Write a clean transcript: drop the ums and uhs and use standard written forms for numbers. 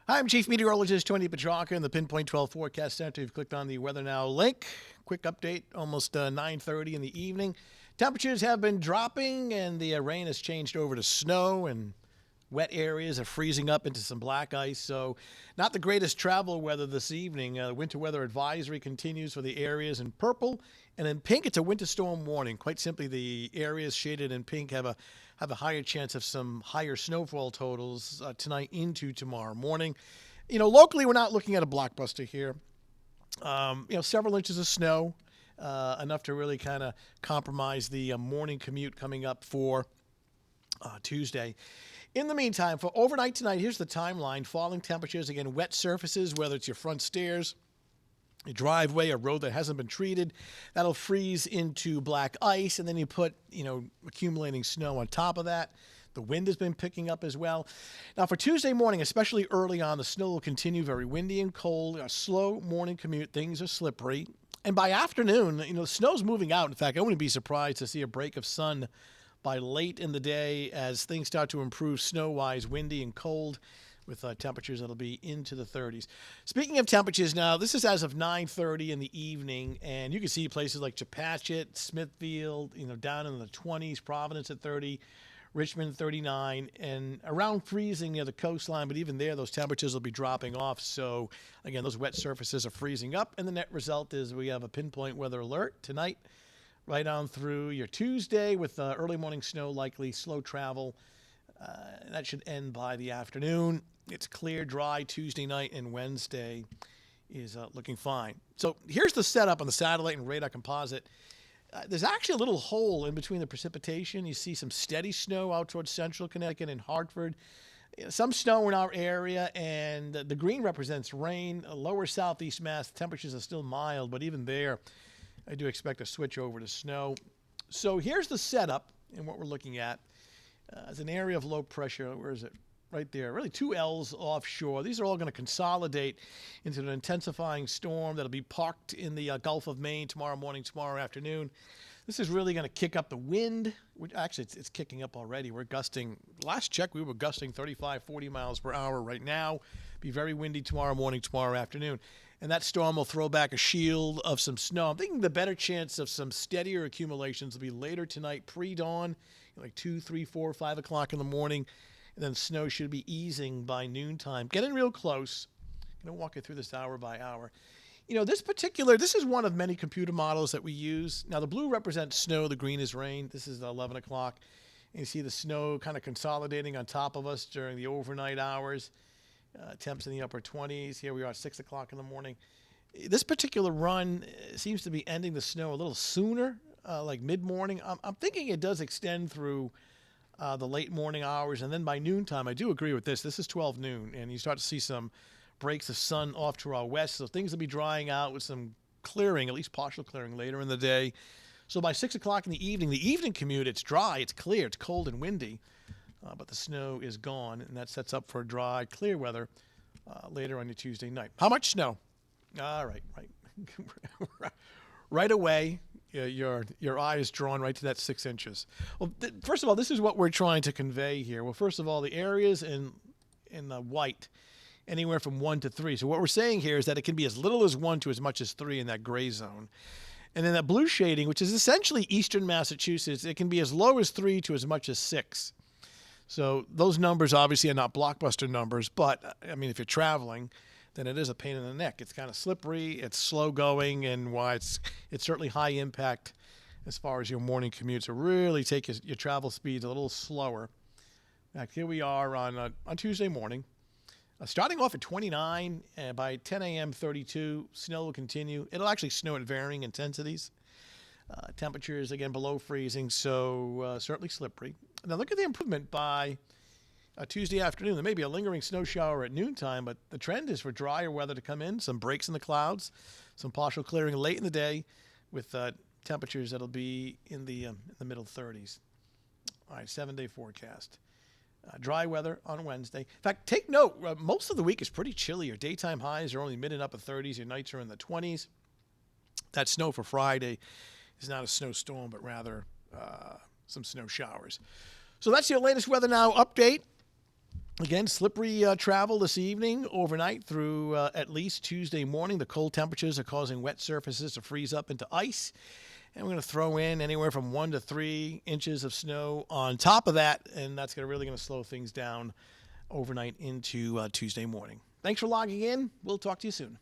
Hi, I'm Chief Meteorologist Tony Petrarca in the Pinpoint 12 Forecast Center. You've clicked on the Weather Now link. Quick update, almost 9:30 in the evening. Temperatures have been dropping, and the rain has changed over to snow, and wet areas are freezing up into some black ice. So not the greatest travel weather this evening. Winter weather advisory continues for the areas in purple. And in pink, it's a winter storm warning. Quite simply, the areas shaded in pink have a higher chance of some higher snowfall totals tonight into tomorrow morning. Locally, we're not looking at a blockbuster here. Several inches of snow, enough to really kind of compromise the morning commute coming up for Tuesday. In the meantime, for overnight tonight, here's the timeline. Falling temperatures, again, wet surfaces, whether it's your front stairs, a driveway, a road that hasn't been treated, that'll freeze into black ice, and then you put, accumulating snow on top of that. The wind has been picking up as well. Now, for Tuesday morning, especially early on, the snow will continue very windy and cold. A slow morning commute. Things are slippery. And by afternoon, the snow's moving out. In fact, I wouldn't be surprised to see a break of sun by late in the day as things start to improve snow-wise, windy and cold, with temperatures that'll be into the 30s. Speaking of temperatures now, this is as of 9:30 in the evening, and you can see places like Chepachet, Smithfield, down in the 20s, Providence at 30, Richmond 39, and around freezing near the coastline, but even there, those temperatures will be dropping off. So, again, those wet surfaces are freezing up, and the net result is we have a pinpoint weather alert tonight, right on through your Tuesday with early morning snow likely, slow travel. That should end by the afternoon. It's clear, dry Tuesday night, and Wednesday is looking fine. So here's the setup on the satellite and radar composite. There's actually a little hole in between the precipitation. You see some steady snow out towards central Connecticut and Hartford. Some snow in our area, and the green represents rain. Lower southeast Mass, temperatures are still mild, but even there, I do expect a switch over to snow. So here's the setup and what we're looking at. As an area of low pressure. Where is it? Right there. Really 2 L's offshore. These are all going to consolidate into an intensifying storm that'll be parked in the Gulf of Maine tomorrow morning, tomorrow afternoon. This is really going to kick up the wind. Which actually, it's kicking up already. We're gusting. Last check, we were gusting 35, 40 miles per hour right now. Be very windy tomorrow morning, tomorrow afternoon. And that storm will throw back a shield of some snow. I'm thinking the better chance of some steadier accumulations will be later tonight, pre-dawn, like 2, 3, 4, 5 o'clock in the morning. And then snow should be easing by noontime. Getting real close. I'm going to walk you through this hour by hour. This is one of many computer models that we use. Now, the blue represents snow. The green is rain. This is 11 o'clock. And you see the snow kind of consolidating on top of us during the overnight hours. Temps in the upper 20s. Here we are at 6 o'clock in the morning. This particular run seems to be ending the snow a little sooner, like mid-morning. I'm thinking it does extend through the late morning hours, and then by noontime, I do agree with this. This is 12 noon, and you start to see some breaks of sun off to our west, so things will be drying out with some clearing, at least partial clearing later in the day. So by 6 o'clock in the evening commute, it's dry, it's clear, it's cold and windy. But the snow is gone, and that sets up for dry, clear weather later on your Tuesday night. How much snow? All right. Right away, your eye is drawn right to that 6 inches. Well, first of all, this is what we're trying to convey here. Well, first of all, the areas in the white, anywhere from 1 to 3. So what we're saying here is that it can be as little as 1 to as much as 3 in that gray zone. And then that blue shading, which is essentially eastern Massachusetts, it can be as low as 3 to as much as 6. So those numbers obviously are not blockbuster numbers, but if you're traveling, then it is a pain in the neck. It's kind of slippery, it's slow going, and why it's certainly high impact as far as your morning commute. So really take your travel speeds a little slower. In fact, here we are on Tuesday morning, starting off at 29, and by 10 a.m. 32. Snow will continue. It'll actually snow at varying intensities. Temperatures, again, below freezing, so certainly slippery. Now look at the improvement by Tuesday afternoon. There may be a lingering snow shower at noontime, but the trend is for drier weather to come in, some breaks in the clouds, some partial clearing late in the day with temperatures that'll be in the middle 30s. All right, 7-day forecast. Dry weather on Wednesday. In fact, take note, most of the week is pretty chilly. Your daytime highs are only mid and upper 30s. Your nights are in the 20s. That snow for Friday is not a snowstorm, but rather some snow showers. So that's your latest Weather Now update. Again, slippery travel this evening, overnight through at least Tuesday morning. The cold temperatures are causing wet surfaces to freeze up into ice. And we're going to throw in anywhere from 1 to 3 inches of snow on top of that. And that's really going to slow things down overnight into Tuesday morning. Thanks for logging in. We'll talk to you soon.